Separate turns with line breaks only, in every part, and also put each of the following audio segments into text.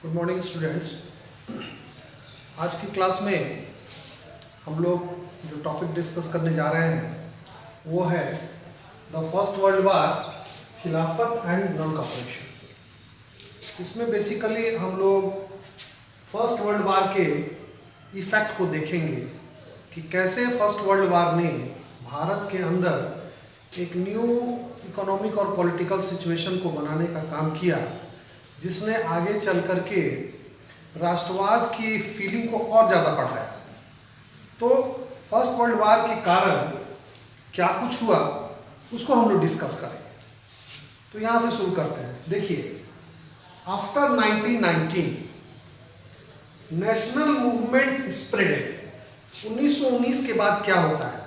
Good morning students. आज की class में हम लोग जो टॉपिक डिस्कस करने जा रहे हैं वो है द फर्स्ट वर्ल्ड वार, खिलाफत एंड नॉन कॉपरेशन। इसमें बेसिकली हम लोग फर्स्ट वर्ल्ड वार के इफेक्ट को देखेंगे कि कैसे फर्स्ट वर्ल्ड वार ने भारत के अंदर एक न्यू इकोनॉमिक और पॉलिटिकल सिचुएशन को बनाने का काम किया, जिसने आगे चल कर के राष्ट्रवाद की फीलिंग को और ज़्यादा बढ़ाया। तो फर्स्ट वर्ल्ड वार के कारण क्या कुछ हुआ उसको हम लोग डिस्कस करेंगे। तो यहाँ से शुरू करते हैं। देखिए, आफ्टर 1919 नेशनल मूवमेंट स्प्रेडेड। 1919 के बाद क्या होता है,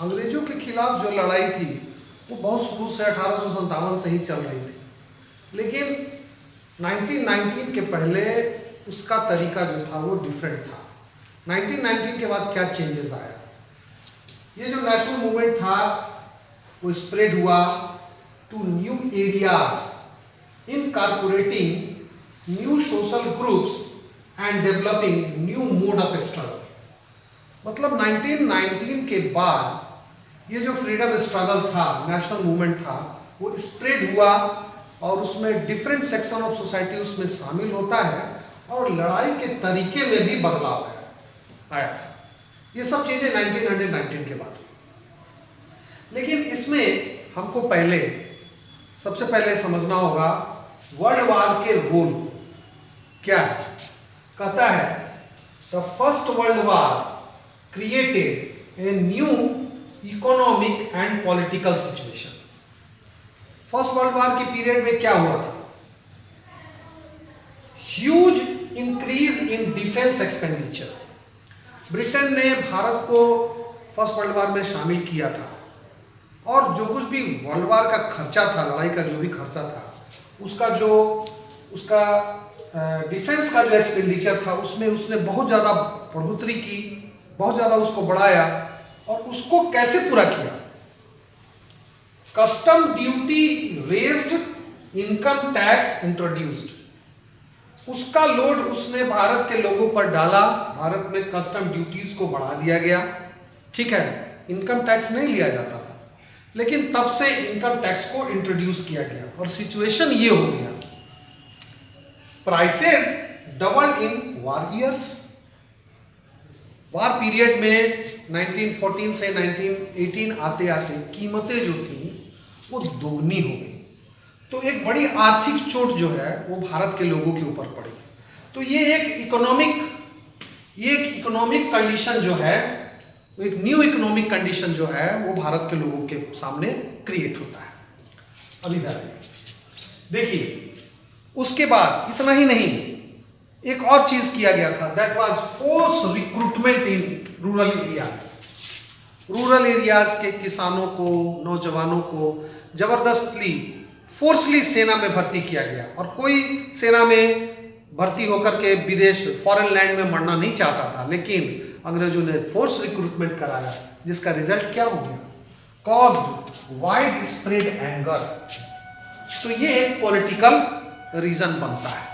अंग्रेजों के खिलाफ जो लड़ाई थी वो बहुत शुरू से 1857 से ही चल रही थी, लेकिन 1919 के पहले उसका तरीका जो था वो डिफरेंट था। 1919 के बाद क्या चेंजेस आया, ये जो नेशनल मूवमेंट था वो स्प्रेड हुआ to new areas, incorporating new social groups and developing new mode of struggle. मतलब 1919 के बाद ये जो फ्रीडम स्ट्रगल था, नेशनल मूवमेंट था, वो स्प्रेड हुआ और उसमें डिफरेंट सेक्शन ऑफ सोसाइटी उसमें शामिल होता है और लड़ाई के तरीके में भी बदलाव आया था। ये सब चीज़ें 1919 के बाद हुई। लेकिन इसमें हमको सबसे पहले समझना होगा वर्ल्ड वार के रोल क्या है। कहता है the first world war created a new economic and political situation. First world war की पीरियड में क्या हुआ था, huge increase in defence expenditure. Britain ने भारत को फर्स्ट वर्ल्ड वार में शामिल किया था और जो कुछ भी वर्ल्ड वार का खर्चा था, लड़ाई का जो भी खर्चा था, उसका डिफेंस का जो एक्सपेंडिचर था उसमें उसने बहुत ज़्यादा बढ़ोतरी की, बहुत ज़्यादा उसको बढ़ाया। और उसको कैसे पूरा किया, custom duty raised, income tax introduced. उसका लोड उसने भारत के लोगों पर डाला, भारत में कस्टम ड्यूटीज को बढ़ा दिया गया। ठीक है, इनकम टैक्स नहीं लिया जाता था, लेकिन तब से इनकम टैक्स को इंट्रोड्यूस किया गया और सिचुएशन ये हो गया, prices double in war years. War period में 1914 से 1918 आते आते कीमतें जो थी वो दोगुनी हो गई। तो एक बड़ी आर्थिक चोट जो है वो भारत के लोगों के ऊपर पड़ी। तो ये एक इकोनॉमिक कंडीशन जो है, एक न्यू इकोनॉमिक कंडीशन जो है वो भारत के लोगों के सामने क्रिएट होता है। अभी देखिए, उसके बाद इतना ही नहीं, एक और चीज किया गया था, that was force recruitment in rural areas. Rural areas के किसानों को, नौजवानों को जबरदस्ती फोर्सली सेना में भर्ती किया गया और कोई सेना में भर्ती होकर के विदेश फॉरेन लैंड में मरना नहीं चाहता था, लेकिन अंग्रेजों ने फोर्स रिक्रूटमेंट कराया, जिसका रिजल्ट क्या हो गया, कॉज्ड वाइड स्प्रेड एंगर। तो ये एक पॉलिटिकल रीजन बनता है।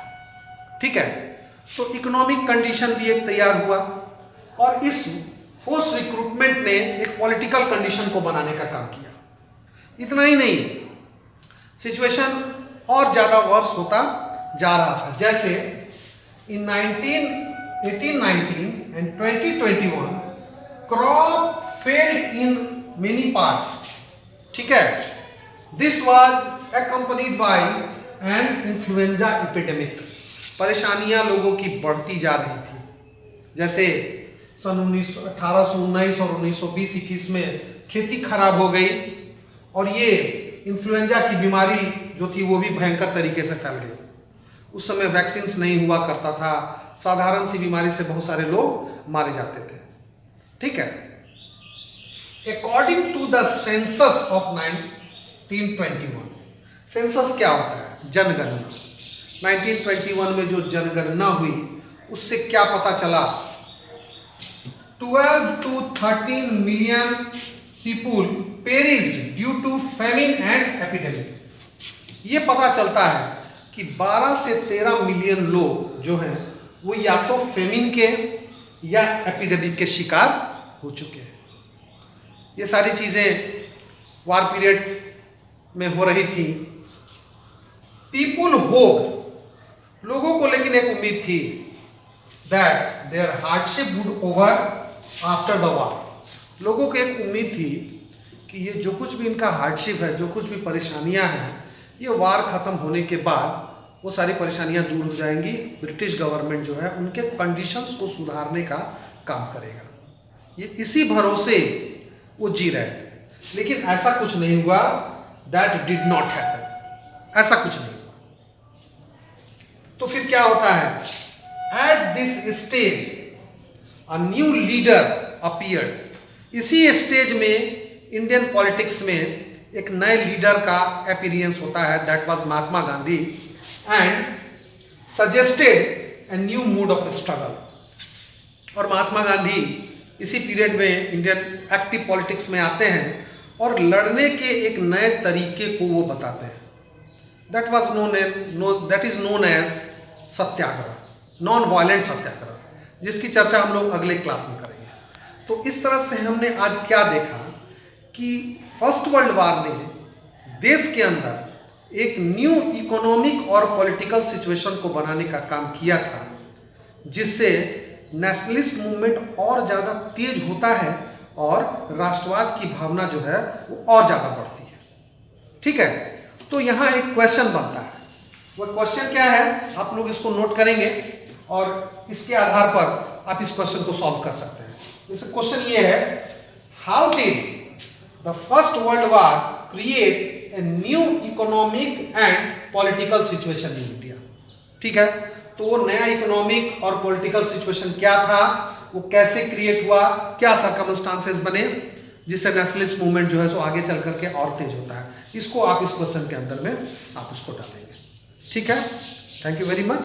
ठीक है, तो इकोनॉमिक कंडीशन भी एक तैयार हुआ और इस फोर्स रिक्रूटमेंट ने एक पॉलिटिकल कंडीशन को बनाने का काम किया। इतना ही नहीं, सिचुएशन और ज़्यादा वर्स होता जा रहा था। जैसे in 1819 and 2021 crop failed in many parts. ठीक है, this was accompanied by an influenza epidemic. परेशानियां लोगों की बढ़ती जा रही थी। जैसे सन 1819 और 1920-21 में खेती खराब हो गई और ये इन्फ्लुएंजा की बीमारी जो थी वो भी भयंकर तरीके से फैल गई। उस समय वैक्सीन्स नहीं हुआ करता था, साधारण सी बीमारी से बहुत सारे लोग मारे जाते थे। ठीक है, according to the census of 1921, census क्या होता है, जनगणना। 1921 में जो जनगणना हुई उससे क्या पता चला, 12 to 13 million people perished due to famine and epidemic. ये पता चलता है कि 12 से 13 मिलियन लोग जो हैं वो या तो फेमिन के या एपिडेमिक के शिकार हो चुके हैं। ये सारी चीज़ें वार पीरियड में हो रही थी। पीपुल होप, लोगों को लेकिन एक उम्मीद थी that their hardship would over after the war. लोगों को एक उम्मीद थी कि ये जो कुछ भी इनका हार्डशिप है, जो कुछ भी परेशानियां हैं, ये वार ख़त्म होने के बाद वो सारी परेशानियां दूर हो जाएंगी। ब्रिटिश गवर्नमेंट जो है उनके कंडीशंस को सुधारने का काम करेगा। ये इसी भरोसे वो जी रहे थे, लेकिन ऐसा कुछ नहीं हुआ। दैट डिड नॉट हैपन, ऐसा कुछ नहीं हुआ। तो फिर क्या होता है? At this stage a new leader appeared. इसी स्टेज में इंडियन पॉलिटिक्स में एक नए लीडर का अपीयरेंस होता है, that was Mahatma Gandhi, and suggested a new mood off struggle. और महात्मा गांधी इसी पीरियड में इंडियन एक्टिव पॉलिटिक्स में आते हैं और लड़ने के एक नए तरीके को वो बताते हैं। That is known as satyagraha, non violent satyagraha, जिसकी चर्चा हम लोग अगले क्लास में करेंगे। तो इस तरह से हमने आज क्या देखा कि फर्स्ट वर्ल्ड वार ने देश के अंदर एक न्यू इकोनॉमिक और पॉलिटिकल सिचुएशन को बनाने का काम किया था, जिससे नेशनलिस्ट मूवमेंट और ज़्यादा तेज होता है और राष्ट्रवाद की भावना जो है वो और ज़्यादा बढ़ती है। ठीक है, तो यहाँ एक क्वेश्चन बनता है। वो क्वेश्चन क्या है, आप लोग इसको नोट करेंगे और इसके आधार पर आप इस क्वेश्चन को सॉल्व कर सकते हैं। जैसे क्वेश्चन ये है, how did the first world war create a new economic and political situation in India. ठीक है, तो वो नया इकोनॉमिक और पॉलिटिकल सिचुएशन क्या था, वो कैसे क्रिएट हुआ, क्या सर्कमस्टांसेस बने जिससे नेशनलिस्ट मूवमेंट जो है सो आगे चल करके और तेज होता है। इसको आप इस क्वेश्चन के अंदर में आप उसको डालेंगे। ठीक है, थैंक यू वेरी मच।